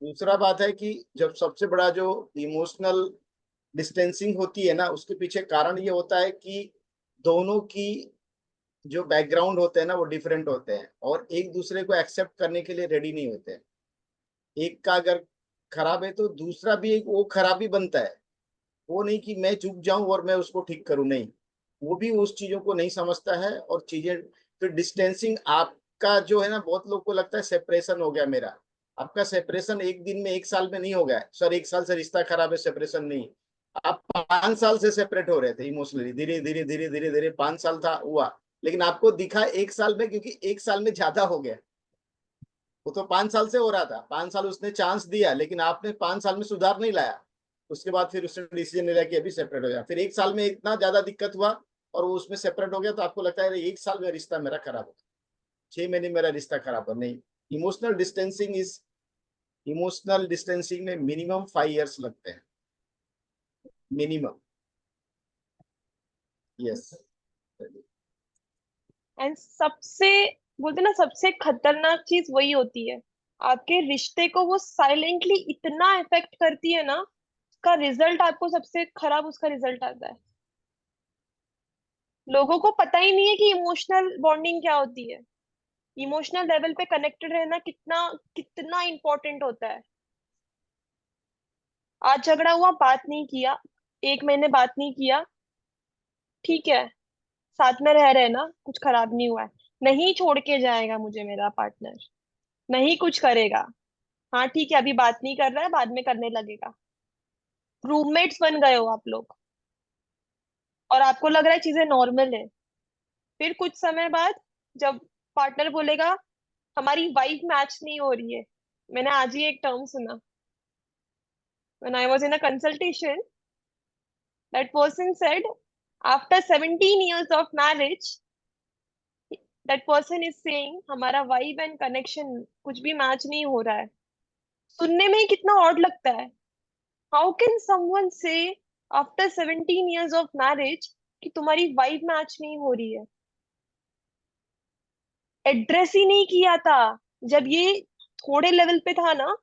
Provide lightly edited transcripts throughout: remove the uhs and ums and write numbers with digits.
दूसरा बात है कि जब सबसे बड़ा जो इमोशनल डिस्टेंसिंग होती है ना, उसके पीछे कारण ये होता है कि दोनों की जो बैकग्राउंड होते हैं ना वो डिफरेंट होते हैं और एक दूसरे को एक्सेप्ट करने के लिए रेडी नहीं होते हैं। एक का अगर खराब है तो दूसरा भी एक वो खराबी बनता है। वो नहीं कि मैं चुप जाऊं और मैं उसको ठीक करूं, नहीं, वो भी उस चीजों को नहीं समझता है और चीजें फिर डिस्टेंसिंग आपका जो है ना, बहुत लोग को लगता है सेपरेशन हो गया मेरा। आपका सेपरेशन एक दिन में, एक साल में नहीं हो गया सर, एक साल से रिश्ता खराब है, सेपरेशन नहीं। आप 5 साल से सेपरेट हो रहे थे इमोशनली, धीरे धीरे धीरे धीरे धीरे 5 साल था हुआ, लेकिन आपको दिखा एक साल में, क्योंकि एक साल में ज्यादा हो गया। वो तो 5 साल से हो रहा था, 5 साल उसने चांस दिया, लेकिन आपने 5 साल में सुधार नहीं लाया। उसके बाद फिर उसने डिसीजन ले लिया कि अभी सेपरेट हो जाए, फिर एक साल में इतना ज्यादा दिक्कत हुआ और वो उसमें सेपरेट हो गया, तो आपको लगता है एक साल में रिश्ता मेरा खराब हो, 6 महीने मेरा रिश्ता खराब हो, नहीं। Emotional distancing is emotional distancing में मिनिमम 5 years लगते हैं, मिनिमम। यस। एंड सबसे, बोलते ना, सबसे खतरनाक चीज वही होती है, आपके रिश्ते को वो साइलेंटली इतना इफेक्ट करती है ना, उसका रिजल्ट आपको सबसे खराब उसका रिजल्ट आता है। लोगों को पता ही नहीं है कि इमोशनल बॉन्डिंग क्या होती है, इमोशनल लेवल पे कनेक्टेड रहना कितना कितना इंपॉर्टेंट होता है। आज झगड़ा हुआ, बात नहीं किया, 1 महीने बात नहीं किया, ठीक है, साथ में रह रहे हैं ना, कुछ खराब नहीं हुआ है। नहीं छोड़ के जाएगा मुझे मेरा पार्टनर, नहीं कुछ करेगा, हाँ ठीक है अभी बात नहीं कर रहा है, बाद में करने लगेगा। रूममेट्स बन गए हो आप लोग, और आपको लग रहा है चीजें नॉर्मल है। फिर कुछ समय बाद जब पार्टनर बोलेगा हमारी वाइब मैच नहीं हो रही है, मैंने आज ही एक टर्म सुना, when I was in a consultation, that person said after 17 years of marriage, that person is saying हमारा वाइब एंड कनेक्शन कुछ भी मैच नहीं हो रहा है। सुनने में ही कितना ऑड लगता है। हाउ कैन समवन से आफ्टर 17 years ऑफ मैरिज कि तुम्हारी वाइब मैच नहीं हो रही है। एड्रेस ही नहीं किया था जब ये थोड़े लेवल पे था ना,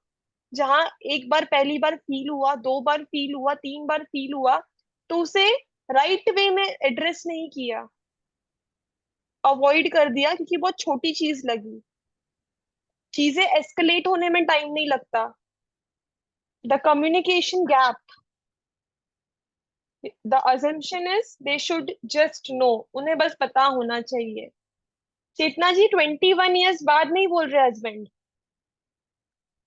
जहां एक बार, पहली बार फील हुआ, 2 बार फील हुआ, 3 बार फील हुआ, तो उसे राइट वे में एड्रेस नहीं किया, अवॉइड कर दिया क्योंकि बहुत छोटी चीज लगी। चीजें एस्केलेट होने में टाइम नहीं लगता। The communication gap, the assumption is they should just know, उन्हें बस पता होना चाहिए। चेतना जी 21 years बाद नहीं बोल रहे हस्बैंड,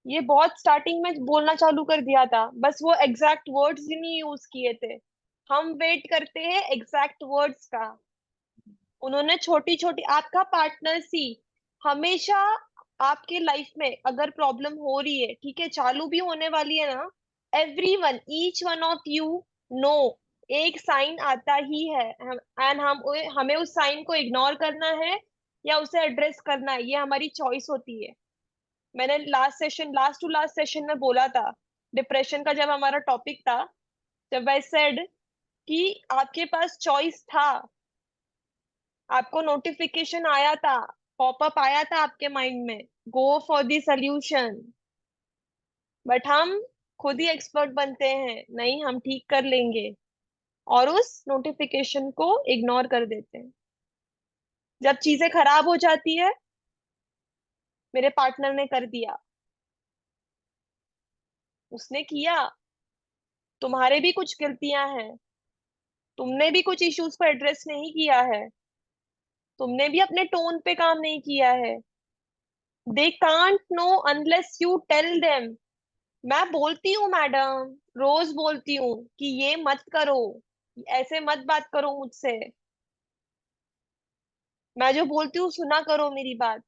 ये बहुत स्टार्टिंग में बोलना चालू कर दिया था, बस वो एग्जैक्ट वर्ड्स ही नहीं यूज किए थे। हम वेट करते हैं एग्जैक्ट वर्ड्स का। उन्होंने छोटी छोटी, आपका पार्टनर सी हमेशा आपके लाइफ में अगर प्रॉब्लम हो रही है, ठीक है, चालू भी होने वाली है ना, everyone, each one of you know, एक साइन आता ही है, एंड हम हमें उस साइन को इग्नोर करना है या उसे एड्रेस करना है, ये हमारी चॉइस होती है। मैंने लास्ट टू लास्ट सेशन में बोला था, डिप्रेशन का जब हमारा टॉपिक था, जब आई सेड कि आपके पास चॉइस था, आपको नोटिफिकेशन आया था, पॉपअप आया था आपके माइंड में, go for the solution, but हम खुद ही एक्सपर्ट बनते हैं, नहीं हम ठीक कर लेंगे, और उस नोटिफिकेशन को इग्नोर कर देते हैं। जब चीजें खराब हो जाती है, मेरे पार्टनर ने कर दिया, उसने किया, तुम्हारे भी कुछ गलतियां हैं, तुमने भी कुछ इश्यूज को एड्रेस नहीं किया है, तुमने भी अपने टोन पे काम नहीं किया है। They can't know unless you tell them. मैं बोलती हूँ मैडम, रोज बोलती हूँ कि ये मत करो, ऐसे मत बात करो मुझसे, मैं जो बोलती हूँ सुना करो मेरी बात।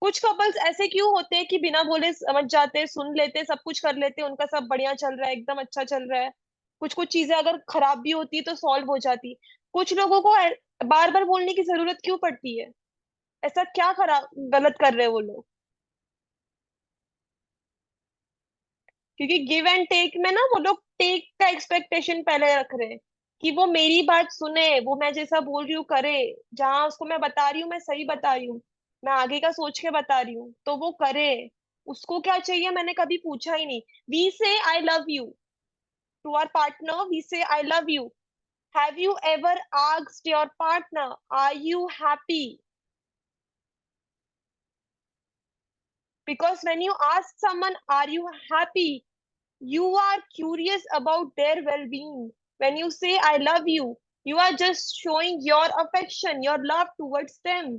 कुछ कपल्स ऐसे क्यों होते हैं कि बिना बोले समझ जाते हैं, सुन लेते हैं, सब कुछ कर लेते हैं, उनका सब बढ़िया चल रहा है, एकदम अच्छा चल रहा है। कुछ कुछ चीजें अगर खराब भी होती है तो सॉल्व हो जाती। कुछ लोगों को बार बार बोलने की जरूरत क्यों पड़ती है? ऐसा क्या खराब गलत कर रहे हैं वो लोग? क्योंकि गिव एंड टेक में ना, वो लोग टेक का एक्सपेक्टेशन पहले रख रहे हैं कि वो मेरी बात सुने, वो मैं जैसा बोल रही हूँ करे, जहां उसको मैं बता रही हूँ मैं सही बता रही हूँ, मैं आगे का सोच के बता रही हूँ तो वो करे। उसको क्या चाहिए मैंने कभी पूछा ही नहीं. We say I love you to our partner, we say I love you. Have you ever asked your partner are you happy? Because when you ask someone, are you happy? You are curious about their well being. When you say, I love you are just showing your affection, your love towards them.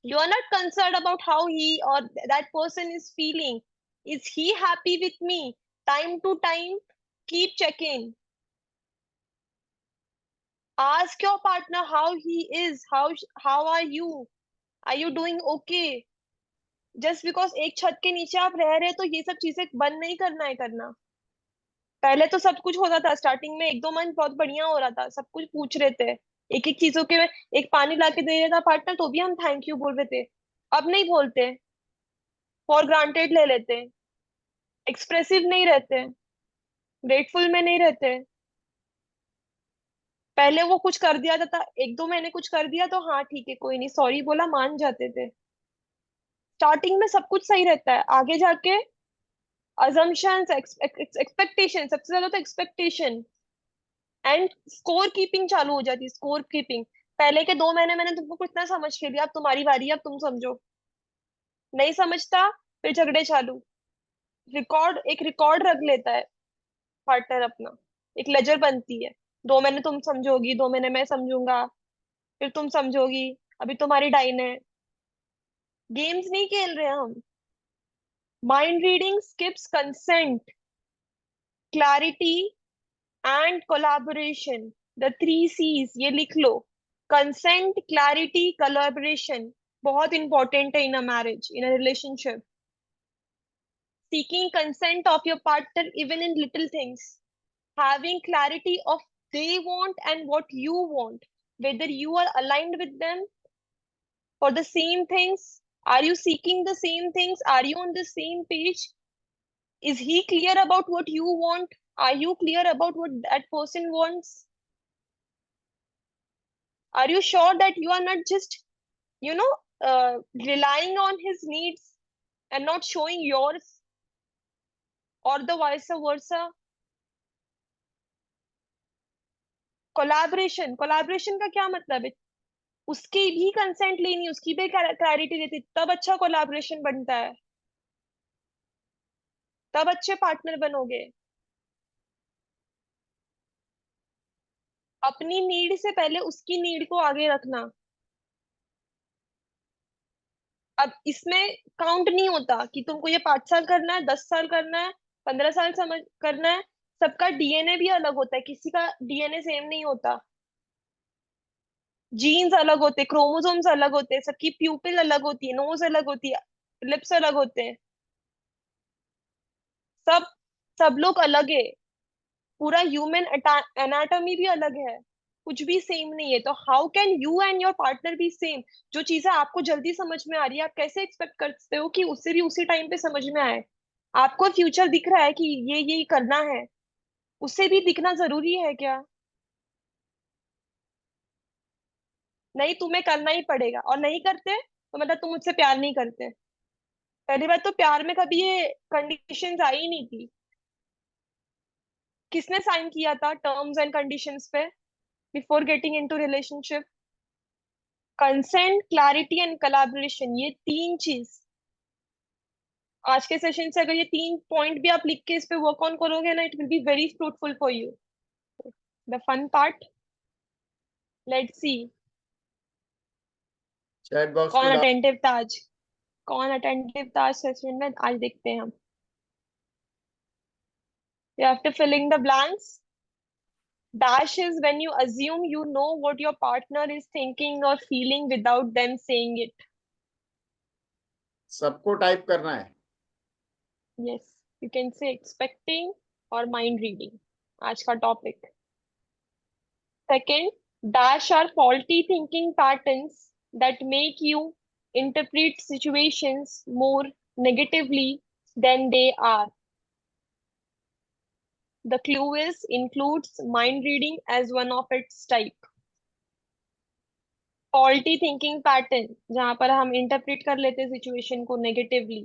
You are not concerned about how he or that person is feeling. Is he happy with me? Time to time, keep checking. Ask your partner how he is. How are you? Are you doing okay? Just because एक छत के नीचे आप रह रहे हैं तो ये सब चीजें बंद नहीं करना है करना. पहले तो सब कुछ होता था, स्टार्टिंग में 1-2 मंथ बहुत बढ़िया हो रहा था, सब कुछ पूछ रहे थे, एक एक चीजों के. एक पानी ला के दे रहा था पार्टनर तो भी हम थैंक यू बोल रहे थे. अब नहीं बोलते, फॉर ग्रांटेड ले लेते, एक्सप्रेसिव नहीं रहते, ग्रेटफुल में नहीं रहते. पहले वो कुछ कर दिया था 1-2 महीने कुछ कर दिया तो हाँ ठीक है कोई नहीं, सॉरी बोला, मान जाते थे. स्टार्टिंग में सब कुछ सही रहता है, आगे जाके assumptions, एक्सपेक्टेशन, सबसे ज्यादा तो एक्सपेक्टेशन एंड स्कोर कीपिंग चालू हो जाती है. स्कोर कीपिंग, पहले के 2 महीने मैंने तुमको कितना समझ के लिया, अब तुम्हारी बारी है, अब तुम समझो. नहीं समझता, फिर झगड़े चालू. एक रिकॉर्ड रख लेता है पार्टनर अपना, एक लेजर बनती है. 2 महीने तुम समझोगी, 2 महीने मैं समझूंगा, फिर तुम समझोगी, अभी तुम्हारी डाइन है. गेम्स नहीं खेल रहे हम. Mind reading skips consent, clarity and collaboration. The 3 C's ये लिख लो. कंसेंट, क्लैरिटी, कोलैबोरेशन बहुत इंपॉर्टेंट है in a marriage, in a relationship. Seeking consent of your partner even in little things. Having clarity of they want and what you want, whether you are aligned with them for the same things. Are you seeking the same things? Are you on the same page? Is he clear about what you want? Are you clear about what that person wants? Are you sure that you are not just, you know, relying on his needs and not showing yours, or the vice versa? Collaboration का क्या मतलब है? उसकी भी consent लेनी, उसकी भी clarity लेती, तब अच्छा कोलैबोरेशन बनता है, तब अच्छे पार्टनर बनोगे. अपनी नीड से पहले उसकी नीड को आगे रखना. अब इसमें काउंट नहीं होता कि तुमको ये 5 साल करना है, 10 साल करना है, 15 साल समझ करना है. सबका डीएनए भी अलग होता है, किसी का डीएनए सेम नहीं होता. जीन्स अलग होते हैं, क्रोमोसोम्स अलग होते हैं, सबकी प्यूपिल अलग होती है, नोज अलग होती है, लिप्स अलग होते हैं. सब सब लोग अलग है. पूरा ह्यूमन एनाटॉमी भी अलग है. कुछ भी सेम नहीं है, तो how can you and your partner B same? जो चीजें आपको जल्दी समझ में आ रही है, आप कैसे एक्सपेक्ट करते हो कि उससे भी उसी टाइम पे समझ में आए? आपको फ्यूचर दिख रहा है कि ये करना है, उससे भी दिखना जरूरी है क्या? नहीं, तुम्हें करना ही पड़ेगा, और नहीं करते तो मतलब तुम मुझसे प्यार नहीं करते. पहली बात तो प्यार में कभी ये कंडीशंस आई ही नहीं थी. किसने साइन किया था टर्म्स एंड कंडीशंस पे before getting into relationship? Consent, clarity and collaboration, ये 3 चीज. आज के सेशन से अगर ये 3 पॉइंट भी आप लिख के इस पे वर्क ऑन करोगे ना, it will be very fruitful for you. The fun part, let's see chat box कौन में डाल. अटेंटिव था आज. कौन अटेंटिव था आज सेशन में, आज देखते हैं हम. You have to filling the blanks. Dash is when you assume you know what your partner is thinking or feeling without them saying it. सबको टाइप करना है. Yes, you can say expecting or mind reading. आज का topic. Second, dash are faulty thinking patterns that make you interpret situations more negatively than they are. The clue is includes mind reading as one of its type. Faulty thinking pattern, जहां पर हम interpret कर लेते हैं situation को negatively,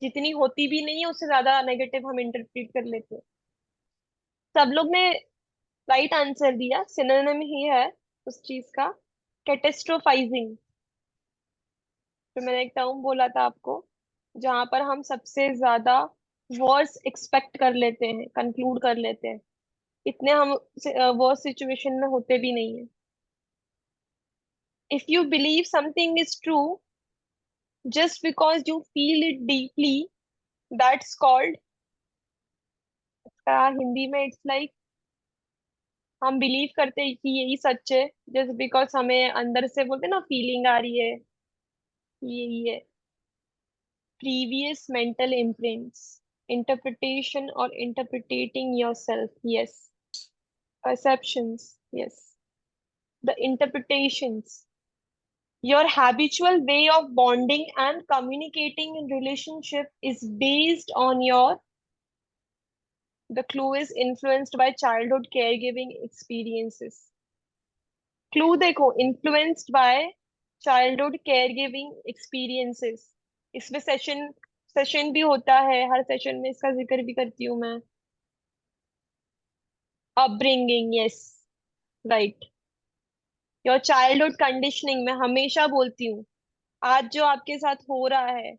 जितनी होती भी नहीं है उससे ज्यादा नेगेटिव हम इंटरप्रेट कर लेते हैं। सब लोग ने राइट आंसर दिया, सिनोनिम ही है उस चीज का, कैटेस्ट्रोफाइजिंग। तो मैंने एक टर्म बोला था आपको, जहां पर हम सबसे ज्यादा वर्स एक्सपेक्ट कर लेते हैं, कंक्लूड कर लेते हैं, इतने हम वर्स सिचुएशन में होते भी नहीं है। If you believe something is true just because you feel it deeply, that's called, Hindi में इट्स लाइक, हम बिलीव करते हैं कि यही सच है जस्ट बिकॉज हमें अंदर से बोलते हैं ना फीलिंग आ रही है, यही है। प्रीवियस मेंटल इम्प्रिंट्स, इंटरप्रिटेशन और interpreting yourself, yes. Perceptions, yes. The interpretations. Your habitual way of bonding and communicating in relationship is based on your, the clue is influenced by childhood caregiving experiences. Clue देखो, influenced by childhood caregiving experiences. इसमें session भी होता है, हर session में इसका जिक्र भी करती हूँ मैं। Upbringing, yes, right. Your childhood conditioning, मैं हमेशा बोलती हूँ, आज जो आपके साथ हो रहा है,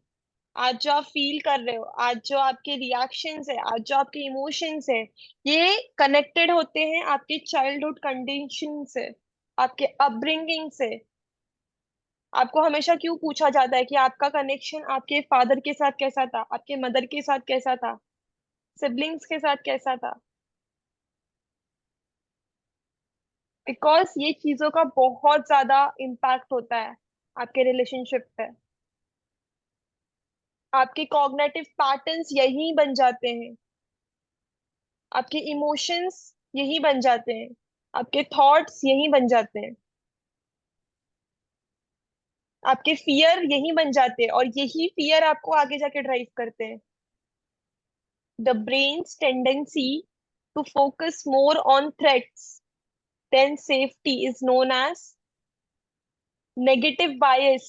आज जो आप फील कर रहे हो, आज जो आपके रिएक्शंस है, आज जो आपके इमोशंस है, ये कनेक्टेड होते हैं आपके चाइल्डहुड कंडीशन से, आपके अपब्रिंगिंग से। आपको हमेशा क्यों पूछा जाता है कि आपका कनेक्शन आपके फादर के साथ कैसा था, आपके मदर के साथ कैसा था, सिबलिंग्स के साथ कैसा था? बिकॉज ये चीजों का बहुत ज्यादा इम्पैक्ट होता है आपके रिलेशनशिप पे। आपके कॉग्निटिव पैटर्न्स यही बन जाते हैं, आपके इमोशंस यही बन जाते हैं, आपके थॉट्स यही बन जाते हैं, आपके फियर यही बन जाते हैं, और यही फियर आपको आगे जाके ड्राइव करते हैं। The brain's tendency to focus more on threats than safety is known as negative bias.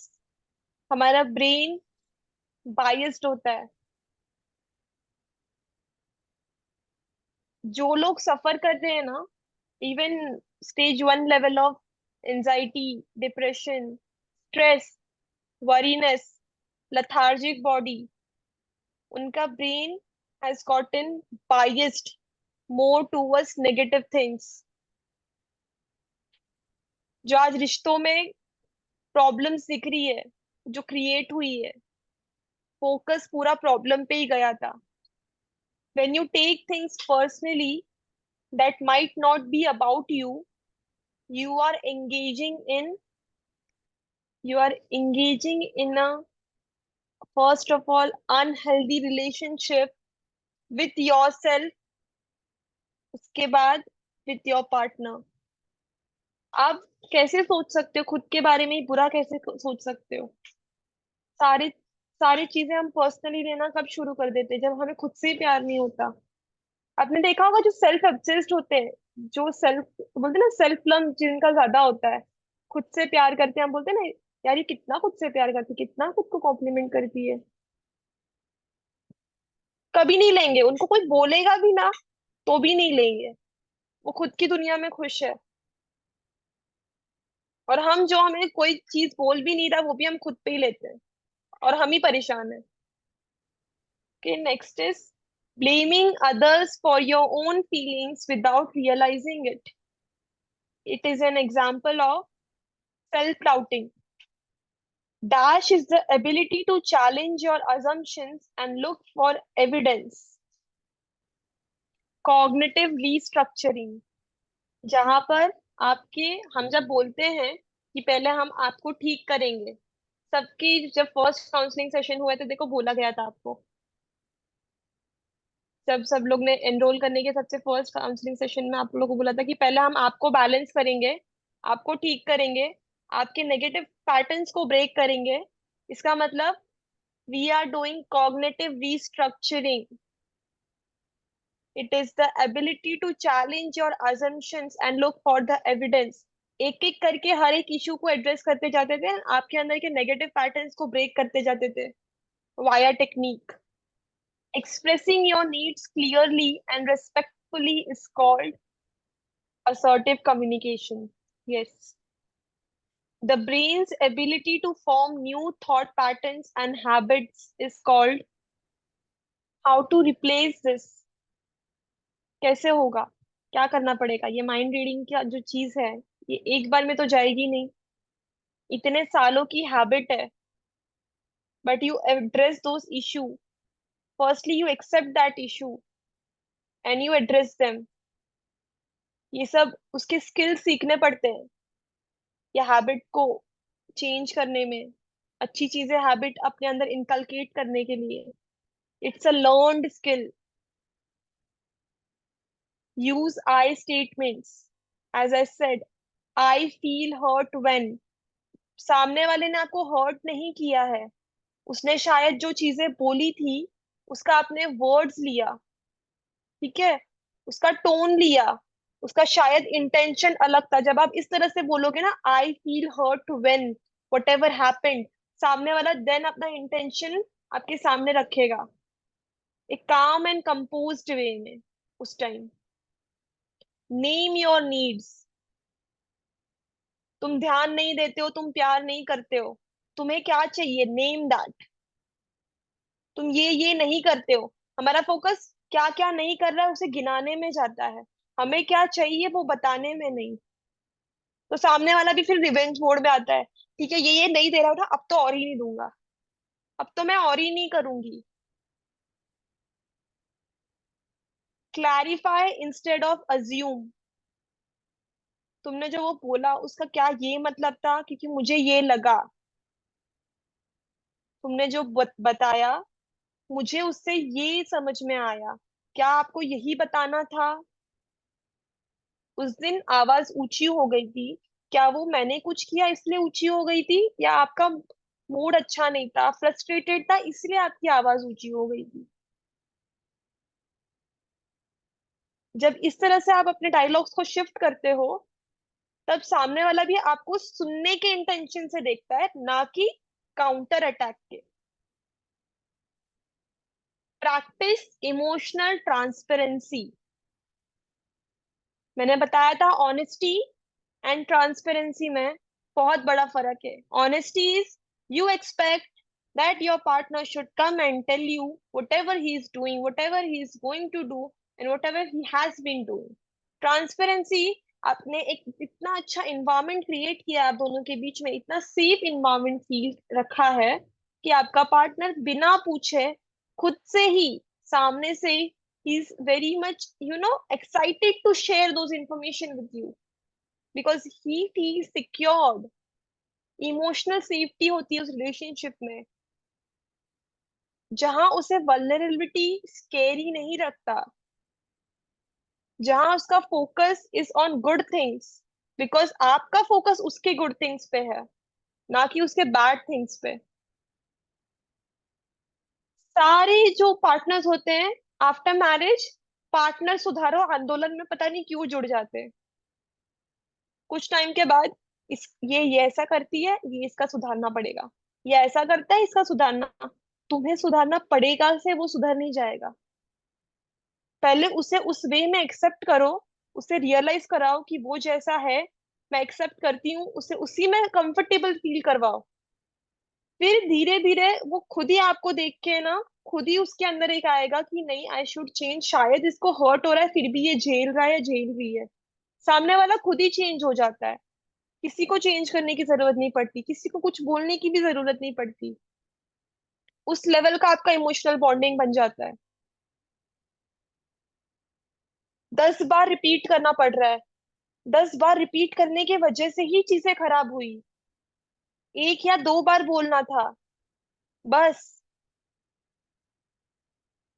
हमारा ब्रेन बायस्ड होता है। जो लोग सफर कर रहे हैं ना, even stage 1 level of anxiety, depression, stress, worriness, lethargic body, उनका brain has gotten biased more towards negative things। जो आज रिश्तों में प्रॉब्लम्स दिख रही है, जो क्रिएट हुई है, फोकस पूरा प्रॉब्लम पे ही गया था। when you take things personally that might not be about you, you are engaging in a, first of all, unhealthy relationship with yourself, उसके बाद with your partner। आप कैसे सोच सकते हो खुद के बारे में ही बुरा, कैसे सोच सकते हो? सारी सारी चीजें हम पर्सनली लेना कब शुरू कर देते हैं? जब हमें खुद से ही प्यार नहीं होता। आपने देखा होगा जो सेल्फ ऑब्सेस्ड होते हैं, जो सेल्फ बोलते हैं ना, सेल्फ लव जिनका ज्यादा होता है, खुद से प्यार करते हैं, हम बोलते हैं ना, यार ये कितना खुद से प्यार करती है, कितना खुद को कॉम्प्लीमेंट करती है। कभी नहीं लेंगे, उनको कोई बोलेगा भी ना तो भी नहीं लेंगे, वो खुद की दुनिया में खुश है। और हम, जो हमें कोई चीज बोल भी नहीं रहा, वो भी हम खुद पे ही लेते हैं, और हम ही परेशान है। Okay, next is blaming others for your own feelings without realizing it. It is an example of self-doubting. Dash is the ability to challenge your assumptions and look for evidence. Cognitive restructuring, जहां पर आपके, हम जब बोलते हैं कि पहले हम आपको ठीक करेंगे, सबकी जब फर्स्ट काउंसलिंग सेशन हुआ तो देखो बोला गया था आपको, जब सब लोग ने एनरोल करने के सबसे फर्स्ट काउंसलिंग सेशन में आप लोगों को बोला था कि पहले हम आपको बैलेंस करेंगे, आपको ठीक करेंगे, आपके नेगेटिव पैटर्न्स को ब्रेक करेंगे। इसका मतलब we are doing cognitive restructuring. It is the ability to challenge your assumptions and look for the evidence। एक एक करके हर एक इशू को एड्रेस करते जाते थे, आपके अंदर के नेगेटिव पैटर्न्स को ब्रेक करते जाते थे via technique. Expressing your needs clearly and respectfully is called assertive communication. Yes. The brain's ability to form new thought patterns and habits is called how to replace this. कैसे होगा, क्या करना पड़ेगा? ये माइंड रीडिंग का जो चीज है, ये एक बार में तो जाएगी नहीं, इतने सालों की हैबिट है. But you address those issue. Firstly you accept that issue and you address them. ये सब उसके स्किल्स सीखने पड़ते हैं या हैबिट को चेंज करने में, अच्छी चीजें हैबिट अपने अंदर इनकलकेट करने के लिए. It's a learned skill. Use I statements. As I said, I feel hurt when. सामने वाले ने आपको हर्ट नहीं किया है, उसने शायद जो चीजें बोली थी उसका आपने वर्ड्स लिया, ठीक है, उसका टोन लिया, उसका शायद इंटेंशन अलग था. जब आप इस तरह से बोलोगे ना, I feel hurt when whatever happened, सामने वाला देन अपना इंटेंशन आपके सामने रखेगा एक काम एंड कंपोज्ड वे में उस टाइम. Name your needs. तुम ध्यान नहीं देते हो, तुम प्यार नहीं करते हो, तुम्हें क्या चाहिए, नेम दैट. तुम ये नहीं करते हो. हमारा फोकस क्या क्या नहीं कर रहा है उसे गिनाने में जाता है, हमें क्या चाहिए वो बताने में नहीं. तो सामने वाला भी फिर रिवेंज मोड में आता है. ठीक है, ये नहीं दे रहा था, अब तो और ही नहीं दूंगा, अब तो मैं और ही नहीं करूंगी. Clarify instead of assume. तुमने जो वो बोला उसका क्या ये मतलब था, क्योंकि मुझे ये लगा. तुमने जो बताया, मुझे उससे ये समझ में आया. क्या आपको यही बताना था? उस दिन आवाज ऊंची हो गई थी, क्या वो मैंने कुछ किया इसलिए ऊंची हो गई थी, या आपका मूड अच्छा नहीं था, फ्रस्ट्रेटेड था, इसलिए आपकी आवाज ऊंची हो गई थी? जब इस तरह से आप अपने डायलॉग्स को शिफ्ट करते हो, तब सामने वाला भी आपको सुनने के इंटेंशन से देखता है, ना कि काउंटर अटैक के. Practice emotional transparency. मैंने बताया था ऑनेस्टी एंड ट्रांसपेरेंसी में बहुत बड़ा फर्क है. Honesty is you expect that your partner should come and tell you whatever he is doing, whatever he is going to do, and whatever he has been doing. Transparency, आपने एक इतना अच्छा environment create किया है आप दोनों के बीच में, इतना सेफ इन्वायरमेंट फील रखा है कि आपका पार्टनर बिना पूछे खुद से ही सामने से he is very much excited to share those information with you because he feels secured. Emotional safety होती है उस रिलेशनशिप में, जहां उसे वल्नरेबिलिटी स्केरी नहीं रखता, जहां उसका focus is on good things, because आपका फोकस उसके गुड थिंग्स पे है, ना कि उसके बैड थिंग्स पे. सारे जो पार्टनर्स होते हैं आफ्टर मैरिज, पार्टनर सुधारो आंदोलन में पता नहीं क्यों जुड़ जाते हैं. कुछ टाइम के बाद ये ऐसा करती है, ये इसका सुधारना पड़ेगा, ये ऐसा करता है, इसका सुधारना. तुम्हें सुधारना पड़ेगा से वो सुधर नहीं जाएगा. पहले उसे उस वे में एक्सेप्ट करो, उसे रियलाइज कराओ कि वो जैसा है मैं एक्सेप्ट करती हूँ, उसे उसी में कंफर्टेबल फील करवाओ. फिर धीरे धीरे वो खुद ही आपको देख के ना, खुद ही उसके अंदर एक आएगा कि नहीं, आई शुड चेंज, शायद इसको हर्ट हो रहा है फिर भी ये झेल रहा है या झेल रही है. सामने वाला खुद ही चेंज हो जाता है. किसी को चेंज करने की जरूरत नहीं पड़ती, किसी को कुछ बोलने की भी जरूरत नहीं पड़ती. उस लेवल का आपका इमोशनल बॉन्डिंग बन जाता है. 10 बार रिपीट करना पड़ रहा है, 10 बार रिपीट करने की वजह से ही चीजें खराब हुई. एक या दो बार बोलना था बस,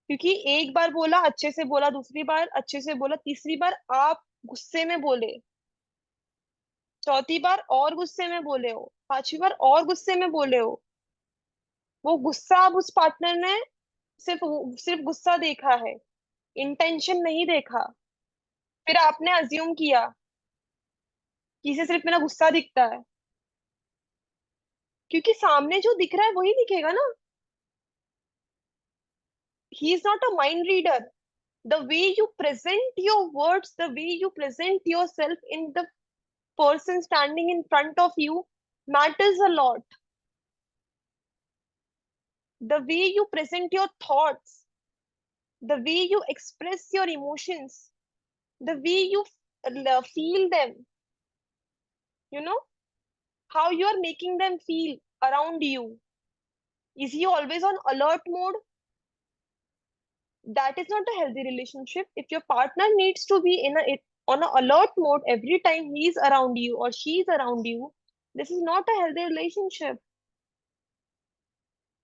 क्योंकि एक बार बोला अच्छे से बोला, दूसरी बार अच्छे से बोला, तीसरी बार आप गुस्से में बोले, चौथी बार और गुस्से में बोले हो, पांचवी बार और गुस्से में बोले हो. वो गुस्सा अब उस पार्टनर ने सिर्फ सिर्फ गुस्सा देखा है, इंटेंशन नहीं देखा. फिर आपने अज्यूम किया किसी सिर्फ मेरा गुस्सा दिखता है, क्योंकि सामने जो दिख रहा है वही दिखेगा ना. He is not a mind reader. The way you present your words, the way you present yourself in the person standing in front of you matters a lot. The way you present your thoughts, the way you express your emotions, the way you feel them, you know, how you are making them feel around you. Is he always on alert mode? That is not a healthy relationship. If your partner needs to be on an alert mode every time he is around you or she is around you, this is not a healthy relationship.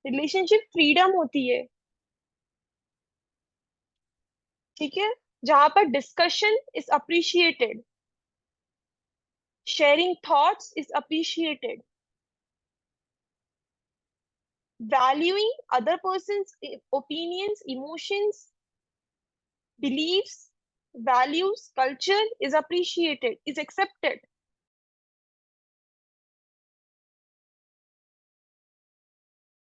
Relationship freedom होती है, ठीक है, जहां पर discussion is appreciated, sharing thoughts is appreciated, valuing other person's opinions, emotions, beliefs, values, culture is appreciated, is accepted.